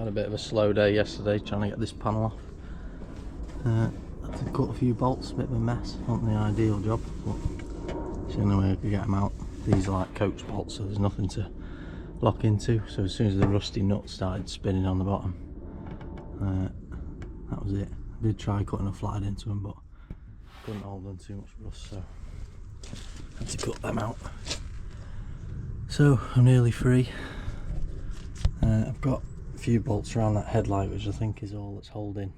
a bit of a slow day yesterday trying to get this panel off. I had to cut a few bolts, a bit of a mess, not the ideal job, but it's the only way I could get them out. These are like coach bolts, so there's nothing to lock into, so as soon as the rusty nut started spinning on the bottom, that was it. I did try cutting a flathead into them, but couldn't hold on too much rust, so I had to cut them out. So I'm nearly free. I've got a few bolts around that headlight, which I think is all that's holding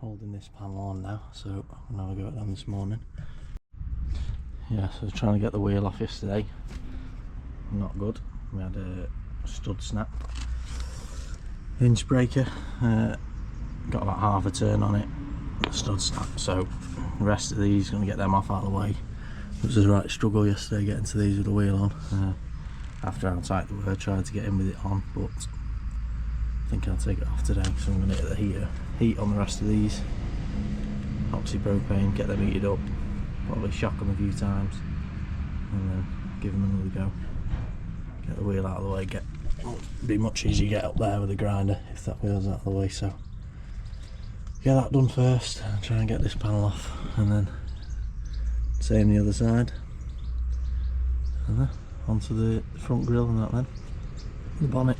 this panel on now, so I'm gonna have a go at them this morning. Yeah, so I was trying to get the wheel off yesterday. Not good. We had a stud snap. Hinge breaker. Got about half a turn on it. The stud snap. So the rest of these, going to get them off out of the way. It was a right struggle yesterday getting to these with the wheel on. After how tight they were, tried to get in with it on, but I think I'll take it off today. So I'm going to hit the heat on the rest of these. Oxypropane, get them heated up. Probably shock them a few times and then give them another go. Get the wheel out of the way, it'll be much easier to get up there with the grinder if that wheel's out of the way, so get that done first and try and get this panel off, and then same the other side, and then onto the front grille and that, then the bonnet.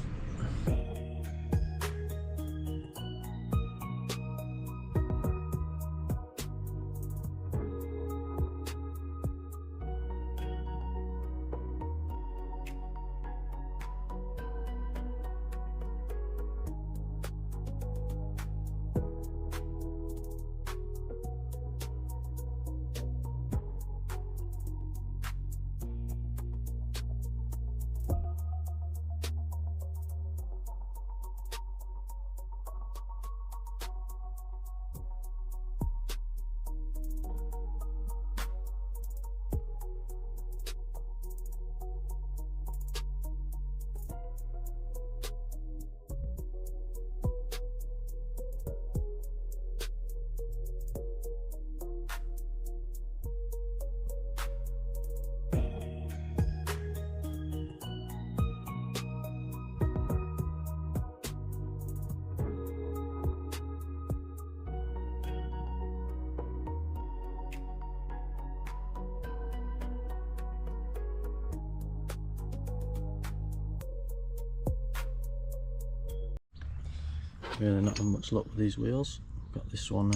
Really not having much luck with these wheels. Got this one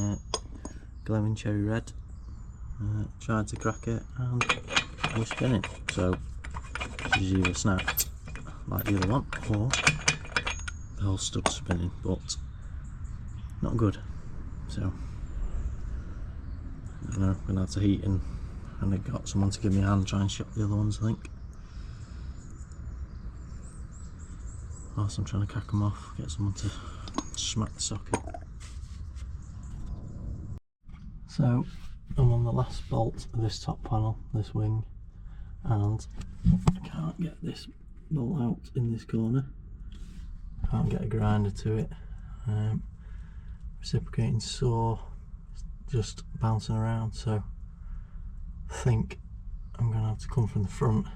glowing cherry red. Tried to crack it and we're spinning. So she's either snapped like the other one, or the whole stud's spinning, but not good. So I don't know, I'm gonna have to heat and I got someone to give me a hand, try and shop the other ones, I think. Whilst I'm trying to crack them off, get someone to smack the socket. So I'm on the last bolt of this top panel, this wing, and I can't get this bolt out in this corner. Can't get a grinder to it. Reciprocating saw just bouncing around, so I think I'm going to have to come from the front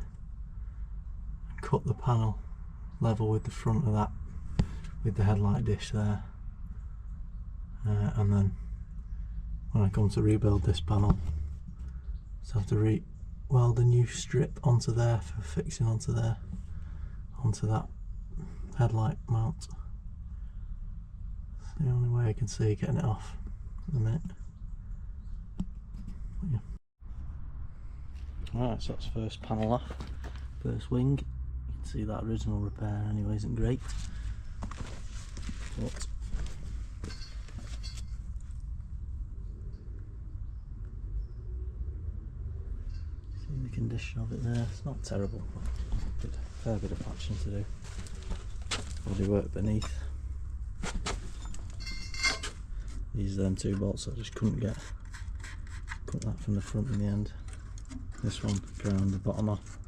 and cut the panel level with the front of that, with the headlight dish there, and then when I come to rebuild this panel, just have to weld a new strip onto there for fixing onto there, onto that headlight mount. It's the only way I can see getting it off at the minute. Yeah. Alright, so that's first panel off, first wing. You can see that original repair anyway isn't great, but see the condition of it there. It's not terrible, but a fair bit of patching to do. Body work beneath. These are them two bolts I just couldn't get. Cut that from the front in the end. This one ground the bottom off,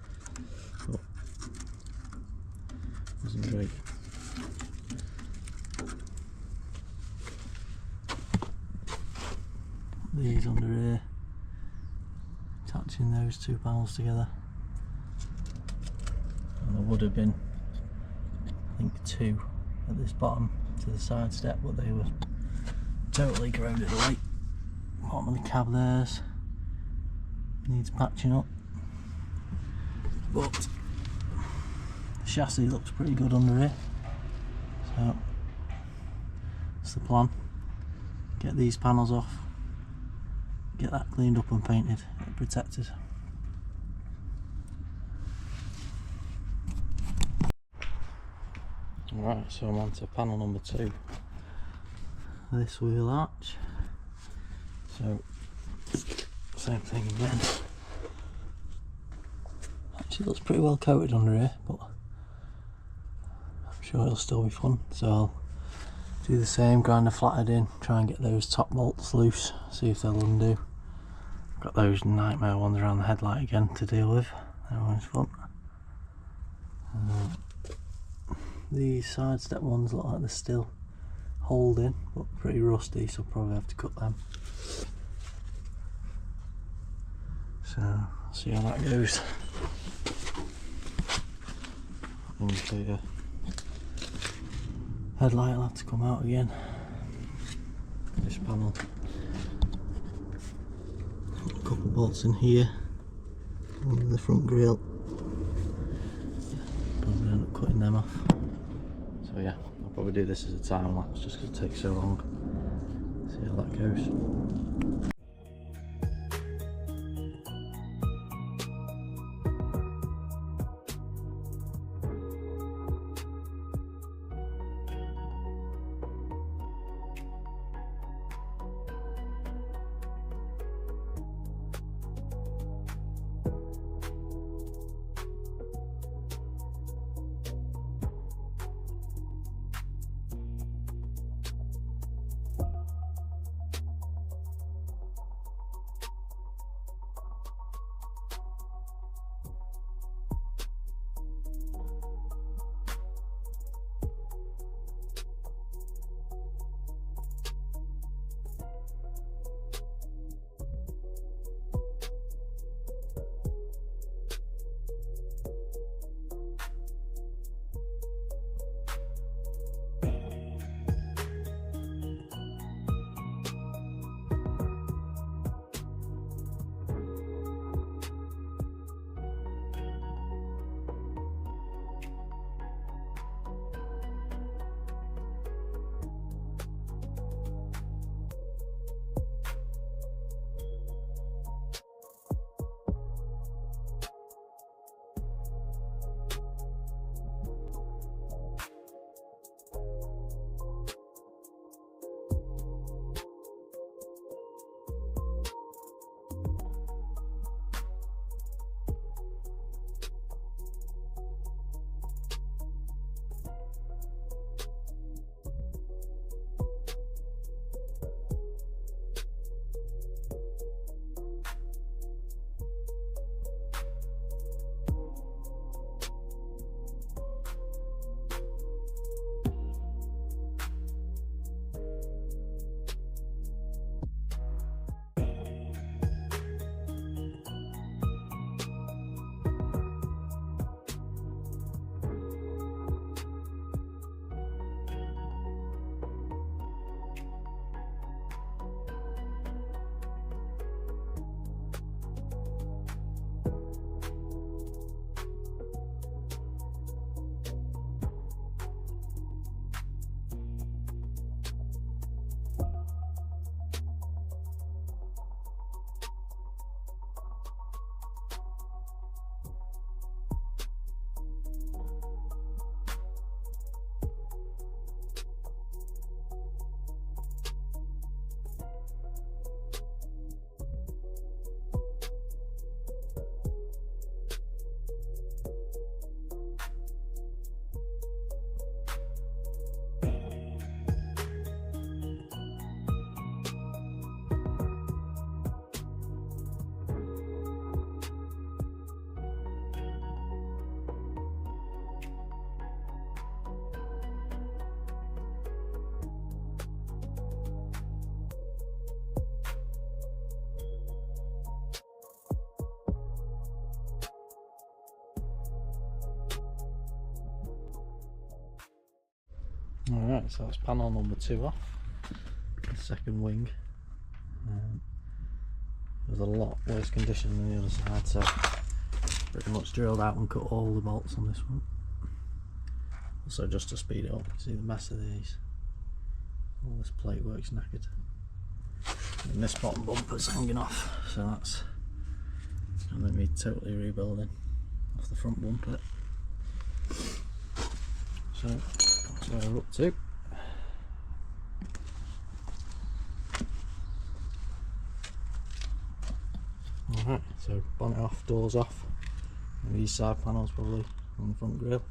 but wasn't great. These under here, attaching those two panels together, and there would have been, I think, two at this bottom to the side step, but they were totally corroded away. Bottom of the cab there's needs patching up, but the chassis looks pretty good under here, so that's the plan. Get these panels off, get that cleaned up and painted and protected. Alright, so I'm on to panel number 2, this wheel arch. So same thing again. Actually looks pretty well coated under here, but I'm sure it'll still be fun. So I'll do the same, grind the flathead in, try and get those top bolts loose, see if they'll undo. Got those nightmare ones around the headlight again to deal with, they're always fun. These side step ones look like they're still holding, but pretty rusty, so I'll probably have to cut them. So, I'll see how that goes. Indicator. Headlight will have to come out again. This panel. Put a couple of bolts in here, under the front grille. Probably end up cutting them off. So yeah, I'll probably do this as a time lapse just because it takes so long. See how that goes. Alright, so that's panel number 2 off, the second wing. There's a lot worse condition than the other side, so pretty much drilled out and cut all the bolts on this one. Also, just to speed it up, you see the mess of these. All this plate work's knackered. And this bottom bumper's hanging off, so that's going to need totally rebuilding off the front bumper. So that's where we're up to. Alright, so bonnet off, doors off, and these side panels probably on the front grille.